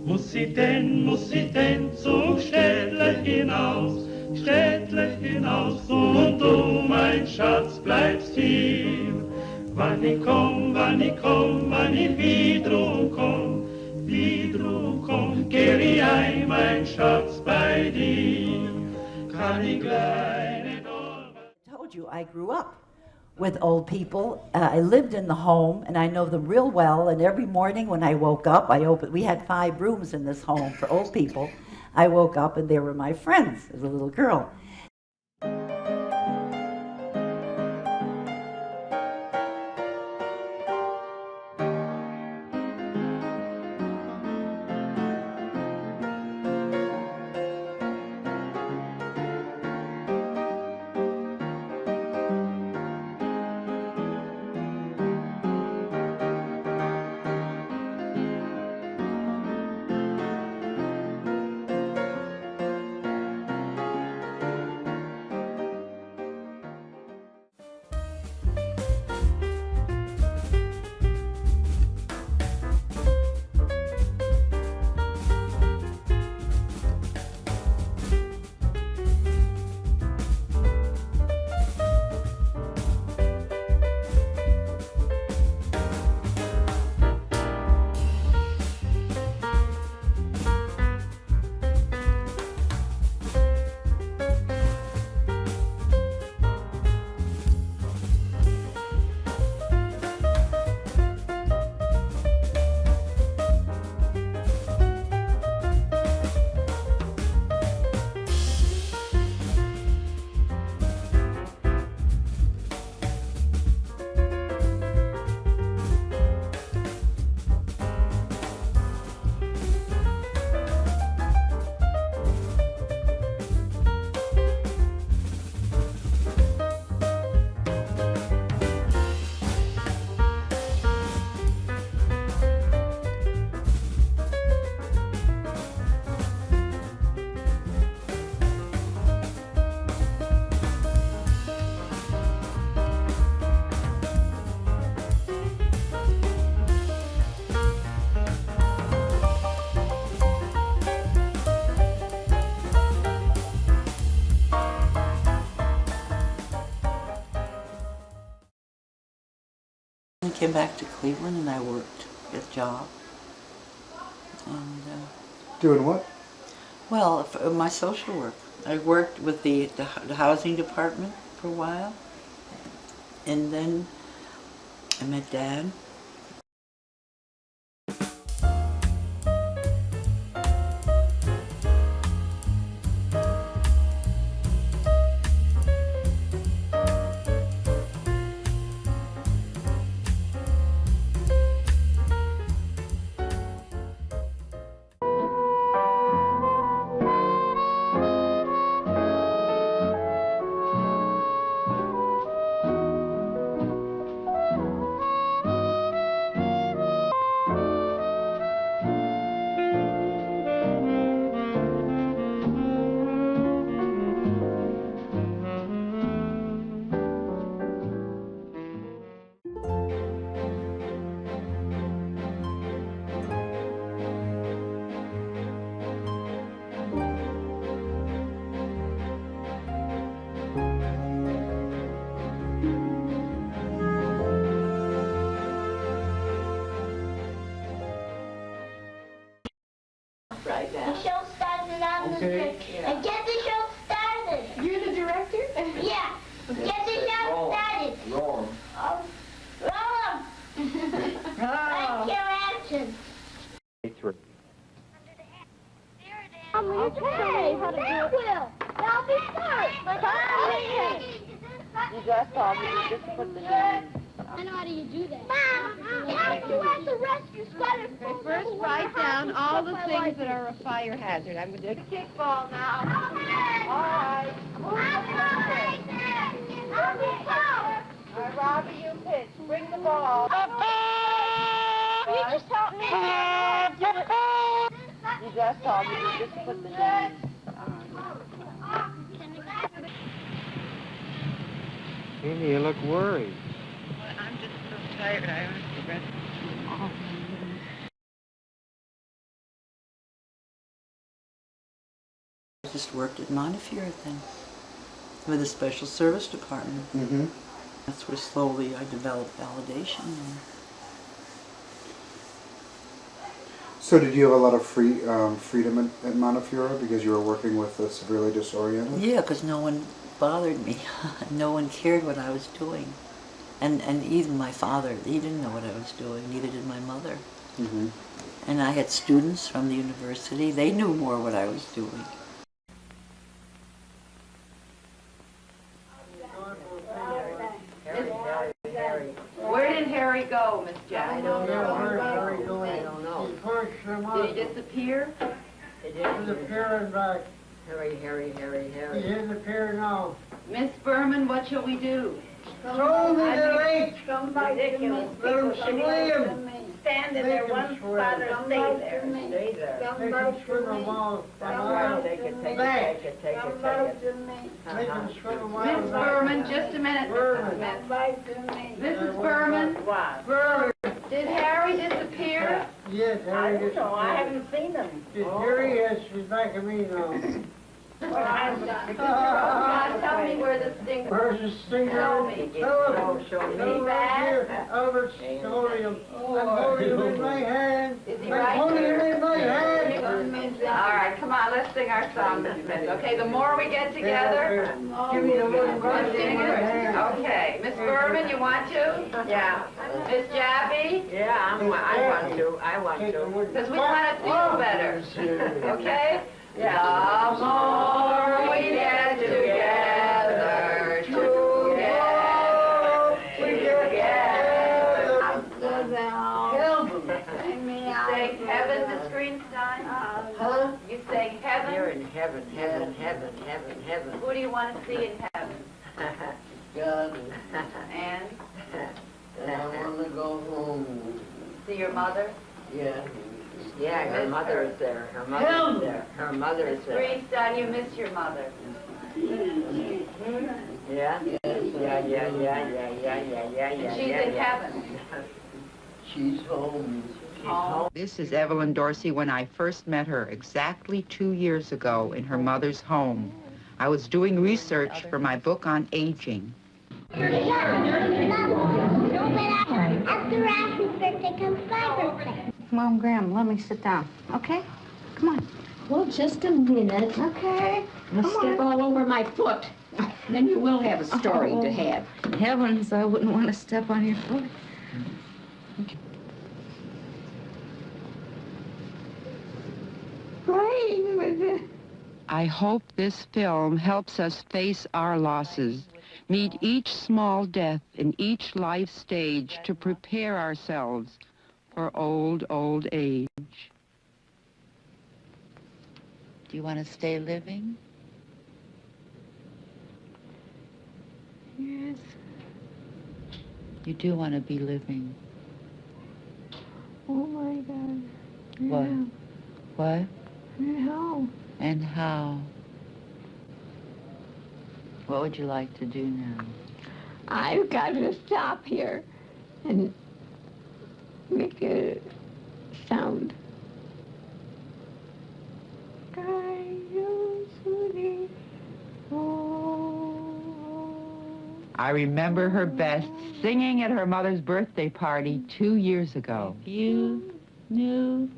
Muss sie denn zum Städtle hinaus, und du, mein Schatz, bleibst hier. Wann ich wiederum komm, kehr ich ein, mein Schatz, bei dir. Kann ich gleich nicht I told you I grew up with old people. I lived in the home, and I know them real well. And every morning when I woke up, we had 5 rooms in this home for old people. I woke up, and they were my friends as a little girl. I came back to Cleveland and I worked at a job. And, Doing what? well, for my social work. I worked with the housing department for a while. And then I met Dad. Right now. The show started on the and get the show started. You're the director? Yeah. Get the show started. Roll. Oh, roll 'em. Like your action. Will you tell me how to do it? Will. Now be smart. You just told me you just put the name. And how do you do that? Mom, how do you have the rescue squadron? First write down all the things that are a fire hazard. I'm going to do the kickball now. All right. All right, Robbie, you pitch. Bring the ball. You just help me. You just told me you just put the name. Amy, you look worried. I'm just so tired. I different. I just worked at Montefiore then, with a special service department. Mm-hmm. That's where slowly I developed validation. So did you have a lot of freedom at Montefiore because you were working with the severely disoriented? Yeah, because no one bothered me. No one cared what I was doing. And even my father, he didn't know what I was doing, neither did my mother. Mm-hmm. And I had students from the university. They knew more what I was doing. Where did Harry go, Miss Jack? I don't know. Where's Harry going? I don't know. He pushed him up. Did he disappear? He disappearing back. Harry. He's disappearing now. Miss Berman, what shall we do? Throw me the lake. Ridiculous. Let him swim. Stand in there one spot or stay there. Stay there. Make him swim a mile. Take it. Make him swim a mile. Miss Berman, just a minute. Mrs. Berman? What? Berman, did Harry disappear? Yes, Harry I don't know. I disappeared. haven't seen him. Here he is. He's back at me now. Now tell me where the stinger. Where's the stinger? Tell me. Tell him. Show me. Tell him right here. Albert's holding him. I'm holding him in my hand. Is he I'm right holding here? him in my hand. All right, come on, let's sing our song, Miss Smith. Okay, the more we get together, Give me the little we'll brush sing in my it. hand. Okay, Miss Berman, you want to? Yeah. Miss Jabby? Yeah, I want to. I want Take the to. wood. Because we want to feel better. Okay? The more we get together, Say heaven, Miss Greenstein? Huh? You say heaven? You're in heaven. Who do you want to see in heaven? God. And I want to go home. see your mother? Yeah. Yeah, her mother is there. Her mother is there. Her mother Miss Greenstein, you miss your mother. Yeah? And she's in heaven. She's home. Home. This is Evelyn Dorsey when I first met her exactly 2 years ago in her mother's home. I was doing research for my book on aging. After Raffy's birthday comes my birthday. Mom, Graham, let me sit down, okay? Come on. Well, just a minute. Okay. Now step all over my foot. Then you will have a story to have. Heavens, I wouldn't want to step on your foot. I hope this film helps us face our losses, meet each small death in each life stage to prepare ourselves for old age. Do you want to stay living? Yes. You do want to be living. Oh, my God. What? What? No. And how? What would you like to do now? I've got to stop here and make a sound. I remember her best singing at her mother's birthday party 2 years ago. If you knew.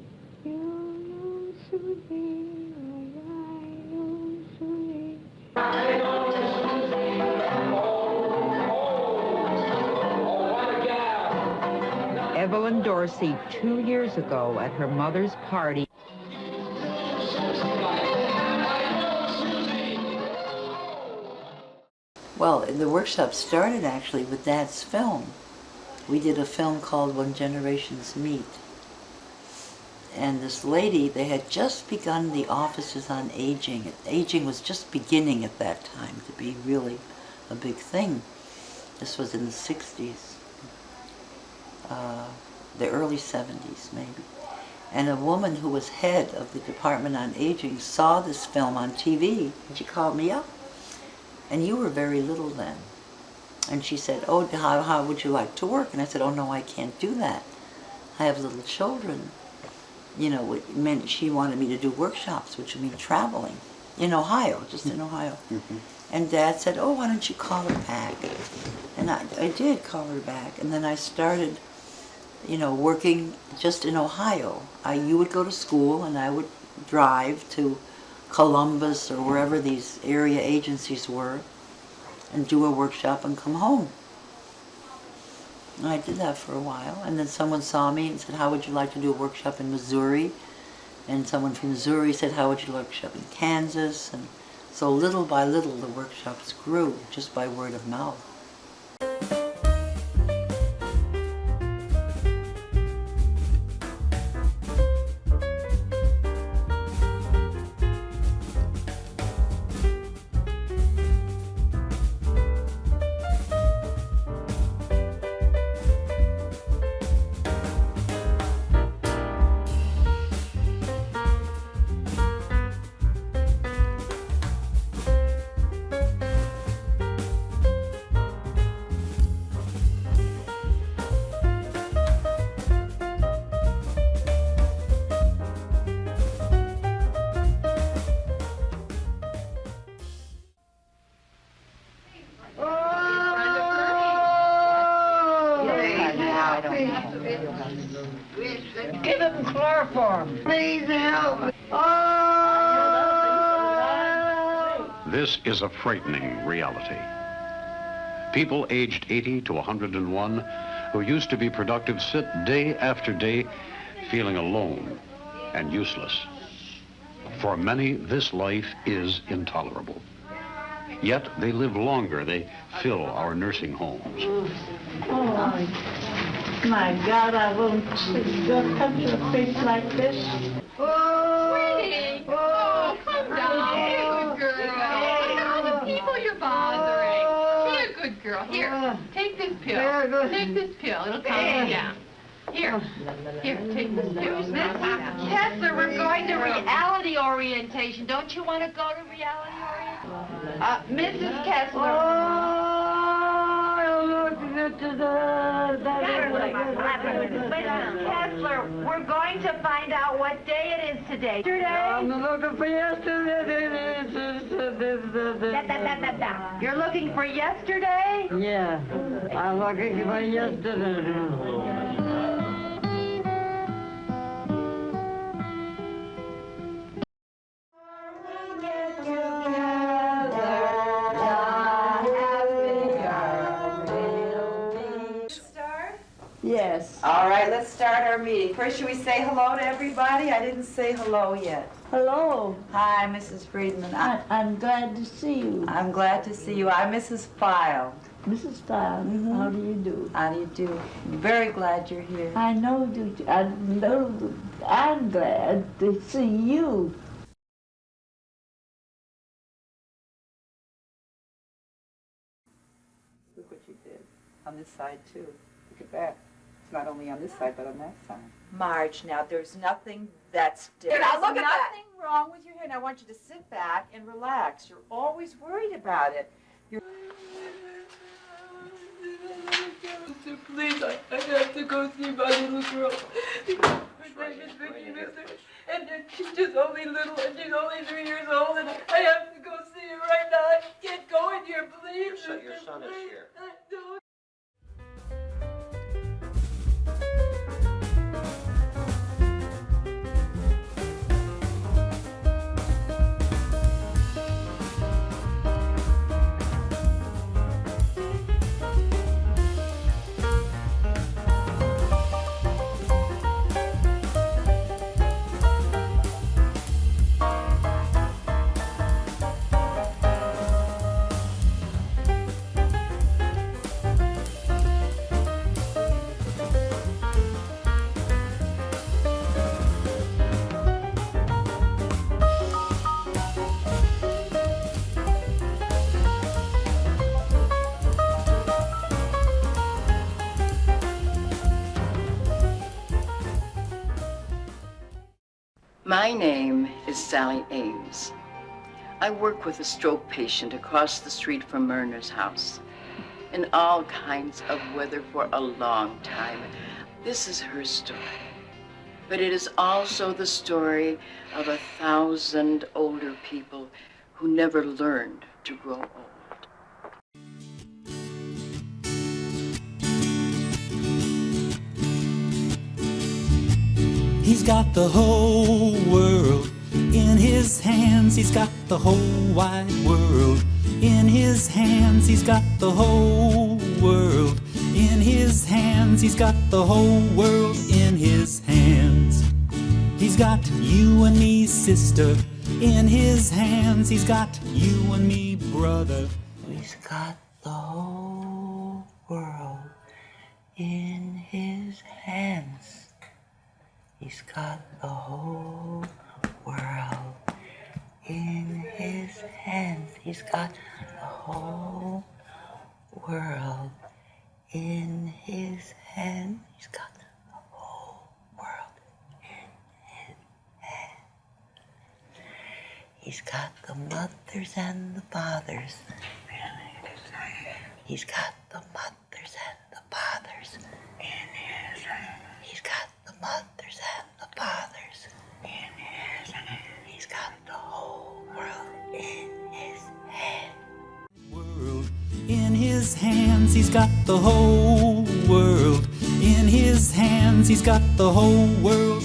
Evelyn Dorsey 2 years ago at her mother's party. Well, the workshop started actually with Dad's film. We did a film called When Generations Meet. And this lady, they had just begun the offices on aging. Aging was just beginning at that time to be really a big thing. This was in the 60s, the early 70s maybe. And a woman who was head of the Department on Aging saw this film on TV, and she called me up. And you were very little then. And she said, oh, how would you like to work? And I said, oh, no, I can't do that. I have little children. You know, it meant she wanted me to do workshops, which would mean traveling in Ohio, just in Ohio. And Dad said, oh, why don't you call her back? And I did call her back. And then I started, you know, working just in Ohio. You would go to school and I would drive to Columbus or wherever these area agencies were and do a workshop and come home. And I did that for a while. And then someone saw me and said, how would you like to do a workshop in Missouri? And someone from Missouri said, how would you like to workshop in Kansas? And so little by little the workshops grew just by word of mouth. Give him chloroform. Please help. This is a frightening reality. People aged 80 to 101 who used to be productive sit day after day feeling alone and useless. For many, this life is intolerable. Yet they live longer. They fill our nursing homes. Oh, my God, I won't come to a place like this. Sweetie! Oh, come down. Here, good girl. How many people you're bothering? Here, good girl. Here, take this pill. Take this pill. It'll calm you down. Here, take this pill. Kessler, we're going to reality orientation. Don't you want to go to reality orientation? Mrs. Kessler. Kessler, we're going to find out what day it is today. Yesterday? I'm looking for yesterday. You're looking for yesterday? Yeah, I'm looking for yesterday. Yes. All right, let's start our meeting. First, should we say hello to everybody? I didn't say hello yet. Hello. Hi, Mrs. Friedman. I'm glad to see you. I'm glad to see you. I'm Mrs. Feil. Mrs. Feil, how do you do? How do you do? I'm very glad you're here. I know I'm glad to see you. Look what you did on this side, too. Look at that. It's not only on this side, but on that side. Marge, now, there's nothing that's different. Now, look at that. Nothing wrong with your hair. And I want you to sit back and relax. You're always worried about it. Please, I have to go see my little girl. And she's just only little, and she's only 3 years old, and I have to go see her right now. I can't go in here, please. Your son is here. My name is Sally Ames. I work with a stroke patient across the street from Myrna's house. in all kinds of weather for a long time. This is her story. But it is also the story of 1,000 older people who never learned to grow old. He's got the whole world in his hands. He's got the whole wide world in his hands. He's got the whole world in his hands. He's got the whole world in his hands. He's got you and me, sister, in his hands. He's got you and me, brother. He's got the whole world in his hands. He's got the whole world in his hands. He's got the whole world in his hands. He's got the whole world in his hands. He's got the mothers and the fathers. He's got the mothers and the fathers in his hands. He's got the mothers and the fathers in his hands. He's got the whole world in his hands. World in his hands. He's got the whole world in his hands. He's got the whole world